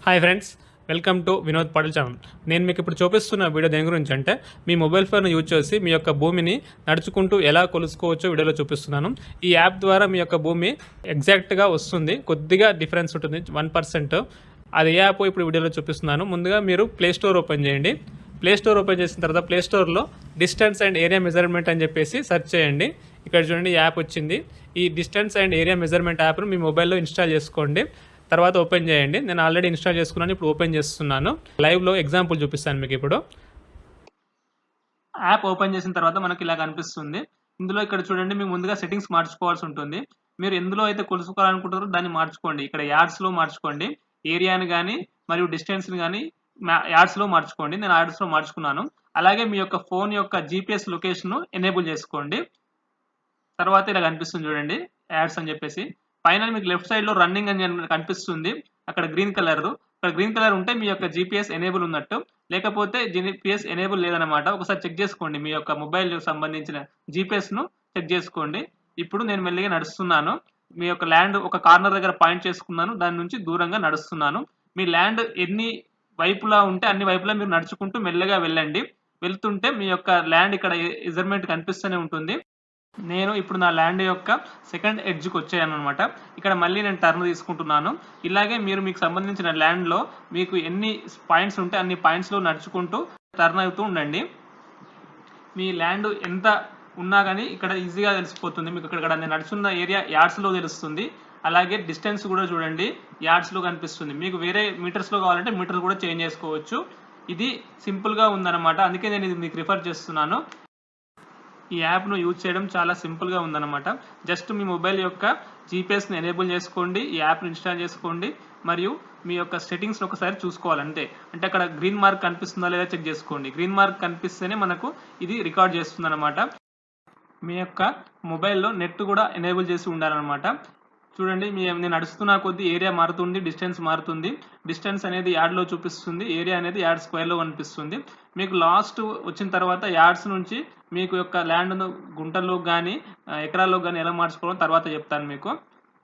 Hi friends, welcome to Vinod Patil channel. నేను మీకు ఇప్పుడు చూపిస్తున్న వీడియో దేని గురించి అంటే, మీ మొబైల్ ఫోన్ యూజ్ చేసి మీ యొక్క భూమిని నడుచుకుంటూ ఎలా కొలుసుకోవచ్చో వీడియోలో చూపిస్తున్నాను. ఈ యాప్ ద్వారా మీ యొక్క భూమి ఎగ్జాక్ట్గా వస్తుంది, కొద్దిగా డిఫరెన్స్ ఉంటుంది 1%. అది ఏ యాప్ ఇప్పుడు వీడియోలో చూపిస్తున్నాను. ముందుగా మీరు ప్లే స్టోర్ ఓపెన్ చేయండి. ప్లే స్టోర్ ఓపెన్ చేసిన తర్వాత ప్లే స్టోర్లో డిస్టెన్స్ అండ్ ఏరియా మెజర్మెంట్ అని చెప్పేసి సెర్చ్ చేయండి. ఇక్కడ చూడండి యాప్ వచ్చింది. ఈ డిస్టెన్స్ అండ్ ఏరియా మెజర్మెంట్ యాప్ను మీ మొబైల్లో ఇన్స్టాల్ చేసుకోండి. తర్వాత ఓపెన్ చేయండి. నేను ఆల్రెడీ ఇన్స్టాల్ చేసుకున్నాను, ఇప్పుడు ఓపెన్ చేస్తున్నాను. లైవ్లో ఎగ్జాంపుల్ చూపిస్తాను మీకు. ఇప్పుడు యాప్ ఓపెన్ చేసిన తర్వాత మనకి ఇలా కనిపిస్తుంది. ఇందులో ఇక్కడ చూడండి, మీకు ముందుగా సెట్టింగ్స్ మార్చుకోవాల్సి ఉంటుంది. మీరు ఎందులో అయితే కొలుసుకోవాలనుకుంటారో దాన్ని మార్చుకోండి. ఇక్కడ యార్డ్స్లో మార్చుకోండి, ఏరియాని కానీ మరియు డిస్టెన్స్ని కానీ యార్డ్స్లో మార్చుకోండి. నేను యార్డ్స్లో మార్చుకున్నాను. అలాగే మీ యొక్క ఫోన్ యొక్క జీపీఎస్ లొకేషన్ ఎనేబుల్ చేసుకోండి. తర్వాత ఇలా కనిపిస్తుంది చూడండి, యాడ్స్ అని చెప్పేసి. పైన మీకు లెఫ్ట్ సైడ్ లో రన్నింగ్ అని కనిపిస్తుంది, అక్కడ గ్రీన్ కలర్. అక్కడ గ్రీన్ కలర్ ఉంటే మీ యొక్క జీపీఎస్ ఎనేబుల్ ఉన్నట్టు, లేకపోతే జీపీఎస్ ఎనేబుల్ లేదనమాట. ఒకసారి చెక్ చేసుకోండి, మీ యొక్క మొబైల్ సంబంధించిన జీపీఎస్ ను చెక్ చేసుకోండి. ఇప్పుడు నేను మెల్లిగా నడుస్తున్నాను. మీ యొక్క ల్యాండ్ ఒక కార్నర్ దగ్గర పాయింట్ చేసుకున్నాను, దాని నుంచి దూరంగా నడుస్తున్నాను. మీ ల్యాండ్ ఎన్ని వైపులా ఉంటే అన్ని వైపులా మీరు నడుచుకుంటూ మెల్లగా వెళ్ళండి. వెళ్తుంటే మీ యొక్క ల్యాండ్ ఇక్కడ మెజర్మెంట్ కనిపిస్తూనే ఉంటుంది. నేను ఇప్పుడు నా ల్యాండ్ యొక్క సెకండ్ ఎడ్జ్కి వచ్చాను అనమాట. ఇక్కడ మళ్ళీ నేను టర్న్ తీసుకుంటున్నాను. ఇలాగే మీరు మీకు సంబంధించిన ల్యాండ్లో మీకు ఎన్ని పాయింట్స్ ఉంటే అన్ని పాయింట్స్లో నడుచుకుంటూ టర్న్ అవుతూ ఉండండి. మీ ల్యాండ్ ఎంత ఉన్నా కానీ ఇక్కడ ఈజీగా తెలిసిపోతుంది మీకు. ఇక్కడ నేను నడుచున్న ఏరియా యార్డ్స్లో తెలుస్తుంది. అలాగే డిస్టెన్స్ కూడా చూడండి, యార్డ్స్లో కనిపిస్తుంది. మీకు వేరే మీటర్స్లో కావాలంటే మీటర్ కూడా చేంజ్ చేసుకోవచ్చు. ఇది సింపుల్గా ఉందన్నమాట, అందుకే నేను ఇది మీకు రిఫర్ చేస్తున్నాను. ఈ యాప్ను యూజ్ చేయడం చాలా సింపుల్గా ఉందన్నమాట. జస్ట్ మీ మొబైల్ యొక్క జీపీఎస్ని ఎనేబుల్ చేసుకోండి, ఈ యాప్ను ఇన్స్టాల్ చేసుకోండి, మరియు మీ యొక్క సెట్టింగ్స్ని ఒకసారి చూసుకోవాలంటే. అంటే అక్కడ గ్రీన్ మార్క్ కనిపిస్తుందా లేదా చెక్ చేసుకోండి. గ్రీన్ మార్క్ కనిపిస్తేనే మనకు ఇది రికార్డ్ చేస్తుంది అనమాట. మీ యొక్క మొబైల్లో నెట్ కూడా ఎనేబుల్ చేసి ఉండాలన్నమాట. చూడండి, నేను నడుస్తున్న కొద్దీ ఏరియా మారుతుంది, డిస్టెన్స్ మారుతుంది. డిస్టెన్స్ అనేది యార్డ్లో చూపిస్తుంది, ఏరియా అనేది యార్డ్ స్క్వేర్లో కనిపిస్తుంది. మీకు లాస్ట్ వచ్చిన తర్వాత యార్డ్స్ నుంచి మీకు యొక్క ల్యాండ్ను గుంటల్లో కానీ ఎకరాల్లో కానీ ఎలా మార్చుకోవాలో తర్వాత చెప్తాను మీకు.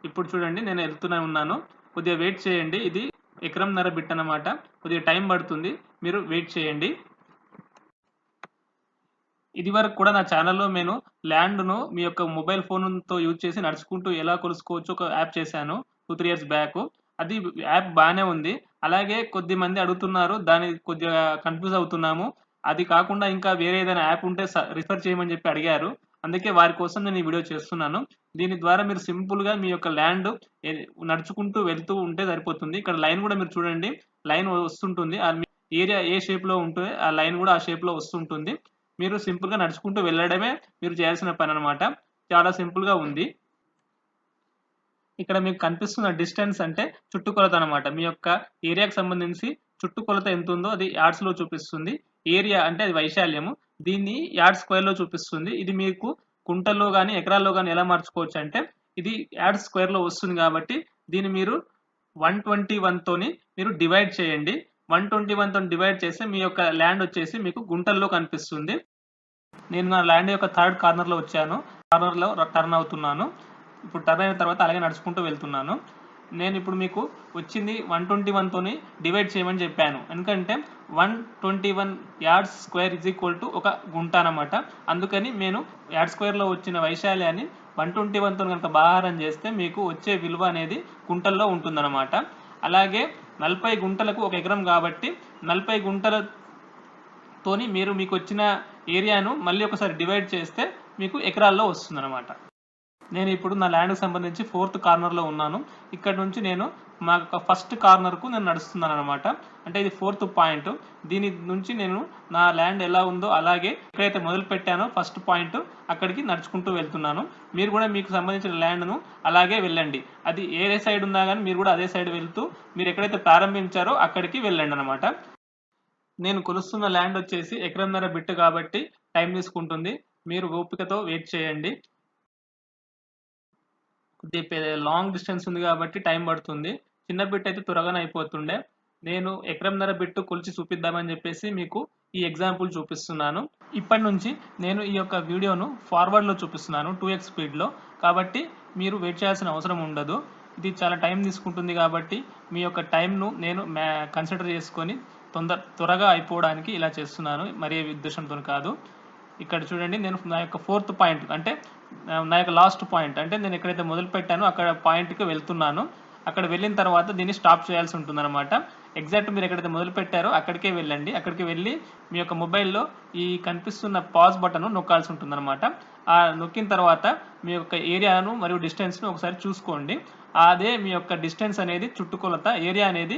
ఇప్పుడు చూడండి, నేను వెళ్తూనే ఉన్నాను. కొద్దిగా వెయిట్ చేయండి. ఇది ఎకరంన్నర బిట్ అన్నమాట, కొద్దిగా టైం పడుతుంది, మీరు వెయిట్ చేయండి. ఇది వరకు కూడా నా ఛానల్లో నేను ల్యాండ్ను మీ యొక్క మొబైల్ ఫోన్తో యూజ్ చేసి నడుచుకుంటూ ఎలా కొలుసుకోవచ్చు ఒక యాప్ చేశాను 2-3 ఇయర్స్ బ్యాక్. అది యాప్ బాగానే ఉంది. అలాగే కొద్ది మంది అడుగుతున్నారు, దాని కొద్దిగా కన్ఫ్యూజ్ అవుతున్నాము. అది కాకుండా ఇంకా వేరే ఏదైనా యాప్ ఉంటే రిఫర్ చేయమని చెప్పి అడిగారు. అందుకే వారి కోసం నేను ఈ వీడియో చేస్తున్నాను. దీని ద్వారా మీరు సింపుల్గా మీ యొక్క ల్యాండ్ నడుచుకుంటూ వెళ్తూ ఉంటే సరిపోతుంది. ఇక్కడ లైన్ కూడా మీరు చూడండి, లైన్ వస్తుంటుంది. ఏరియా ఏ షేప్లో ఉంటే ఆ లైన్ కూడా ఆ షేప్లో వస్తుంటుంది. మీరు సింపుల్గా నడుచుకుంటూ వెళ్ళడమే మీరు చేయాల్సిన పని అనమాట. చాలా సింపుల్గా ఉంది. ఇక్కడ మీకు కనిపిస్తున్న డిస్టెన్స్ అంటే చుట్టుకొలత అనమాట. మీ యొక్క ఏరియాకి సంబంధించి చుట్టుకొలత ఎంత ఉందో అది యార్డ్స్లో చూపిస్తుంది. ఏరియా అంటే అది వైశాల్యము, దీన్ని యార్డ్ స్క్వేర్లో చూపిస్తుంది. ఇది మీకు కుంటల్లో కానీ ఎకరాల్లో కానీ ఎలా మార్చుకోవచ్చు అంటే, ఇది యార్డ్ స్క్వేర్లో వస్తుంది కాబట్టి దీన్ని మీరు 121 తోని మీరు డివైడ్ చేయండి. 121 తోని డివైడ్ చేస్తే మీ యొక్క ల్యాండ్ వచ్చేసి మీకు గుంటల్లో కనిపిస్తుంది. నేను నా ల్యాండ్ యొక్క థర్డ్ కార్నర్లో వచ్చాను, కార్నర్లో టర్న్ అవుతున్నాను. ఇప్పుడు టర్న్ అయిన తర్వాత అలాగే నడుచుకుంటూ వెళ్తున్నాను. నేను ఇప్పుడు మీకు వచ్చింది 121 తోని డివైడ్ చేయమని చెప్పాను. ఎందుకంటే 121 yards square is equal to ఒక గుంట అనమాట. అందుకని నేను యార్డ్ స్క్వేర్లో వచ్చిన వైశాల్యాన్ని 121 తో కనుక భాగాహారం చేస్తే మీకు వచ్చే విలువ అనేది గుంటల్లో ఉంటుందన్నమాట. అలాగే 40 గుంటలకు ఒక ఎకరం కాబట్టి 40 గుంటలతోని మీరు మీకు వచ్చిన ఏరియాను మళ్ళీ ఒకసారి డివైడ్ చేస్తే మీకు ఎకరాల్లో వస్తుందన్నమాట. నేను ఇప్పుడు నా ల్యాండ్కి సంబంధించి 4th కార్నర్లో ఉన్నాను. ఇక్కడ నుంచి నేను మా ఫస్ట్ కార్నర్కు నేను నడుస్తున్నాను అనమాట. అంటే ఇది 4th పాయింట్. దీని నుంచి నేను నా ల్యాండ్ ఎలా ఉందో అలాగే ఎక్కడైతే మొదలు పెట్టానో ఫస్ట్ పాయింట్ అక్కడికి నడుచుకుంటూ వెళ్తున్నాను. మీరు కూడా మీకు సంబంధించిన ల్యాండ్ను అలాగే వెళ్ళండి. అది ఏ సైడ్ ఉన్నా కానీ మీరు కూడా అదే సైడ్ వెళ్తూ మీరు ఎక్కడైతే ప్రారంభించారో అక్కడికి వెళ్ళండి అనమాట. నేను కొలుస్తున్న ల్యాండ్ వచ్చేసి ఎకరంన్నర బిట్ కాబట్టి టైం తీసుకుంటుంది. మీరు ఓపికతో వెయిట్ చేయండి. కొద్దిగా లాంగ్ డిస్టెన్స్ ఉంది కాబట్టి టైం పడుతుంది. చిన్న బిట్ అయితే త్వరగానే అయిపోతుండే. నేను ఎకరంన్నర బిట్టు కొలిచి చూపిద్దామని చెప్పేసి మీకు ఈ ఎగ్జాంపుల్ చూపిస్తున్నాను. ఇప్పటి నుంచి నేను ఈ యొక్క వీడియోను ఫార్వర్డ్లో చూపిస్తున్నాను 2x స్పీడ్లో, కాబట్టి మీరు వెయిట్ చేయాల్సిన అవసరం ఉండదు. ఇది చాలా టైం తీసుకుంటుంది కాబట్టి మీ యొక్క టైంను నేను కన్సిడర్ చేసుకొని త్వరగా అయిపోవడానికి ఇలా చేస్తున్నాను, మరే ఉద్దేశంతో కాదు. ఇక్కడ చూడండి, నేను నా యొక్క 4th పాయింట్ అంటే నా యొక్క లాస్ట్ పాయింట్ అంటే నేను ఎక్కడైతే మొదలు పెట్టానో అక్కడ పాయింట్కి వెళ్తున్నాను. అక్కడ వెళ్ళిన తర్వాత దీన్ని స్టాప్ చేయాల్సి ఉంటుందన్నమాట. ఎగ్జాక్ట్ మీరు ఎక్కడైతే మొదలు పెట్టారో అక్కడికే వెళ్ళండి. అక్కడికి వెళ్ళి మీ యొక్క మొబైల్లో ఈ కనిపిస్తున్న పాజ్ బటన్ నొక్కాల్సి ఉంటుందన్నమాట. ఆ నొక్కిన తర్వాత మీ యొక్క ఏరియాను మరియు డిస్టెన్స్ను ఒకసారి చూసుకోండి. అదే మీ యొక్క డిస్టెన్స్ అనేది చుట్టుకొలత, ఏరియా అనేది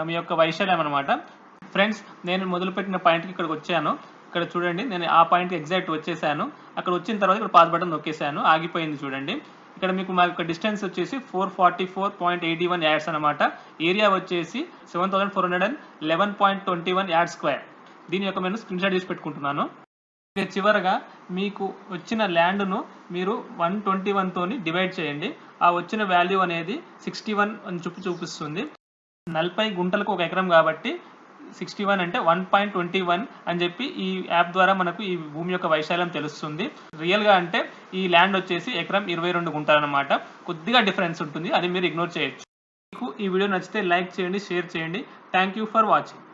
మీ యొక్క వైశాల్యం అనమాట. ఫ్రెండ్స్, నేను మొదలుపెట్టిన పాయింట్కి ఇక్కడికి వచ్చాను. ఇక్కడ చూడండి, నేను ఆ పాయింట్కి ఎగ్జాక్ట్ వచ్చేసాను. అక్కడ వచ్చిన తర్వాత ఇక్కడ పాజ్ బటన్ నొక్కేసాను, ఆగిపోయింది చూడండి. ఇక్కడ మీకు మా యొక్క డిస్టెన్స్ వచ్చేసి 444.81 యార్డ్స్ అనమాట. ఏరియా వచ్చేసి 7411.21 యార్డ్ స్క్వేర్. దీని యొక్క నేను స్క్రీన్ షాట్ తీసి పెట్టుకుంటున్నాను. చివరగా మీకు వచ్చిన ల్యాండ్ను మీరు 121 తోని డివైడ్ చేయండి. ఆ వచ్చిన వాల్యూ అనేది 61 అని చూపిస్తుంది. 40 గుంటలకు 1 ఎకరం కాబట్టి 61 అంటే 1.21 అని చెప్పి ఈ యాప్ ద్వారా మనకు ఈ భూమి యొక్క వైశాల్యం తెలుస్తుంది. రియల్గా అంటే ఈ ల్యాండ్ వచ్చేసి ఎకరం 22 గుంటలు అనమాట. కొద్దిగా డిఫరెన్స్ ఉంటుంది, అది మీరు ఇగ్నోర్ చేయొచ్చు. మీకు ఈ వీడియో నచ్చితే లైక్ చేయండి, షేర్ చేయండి. Thank you for watching.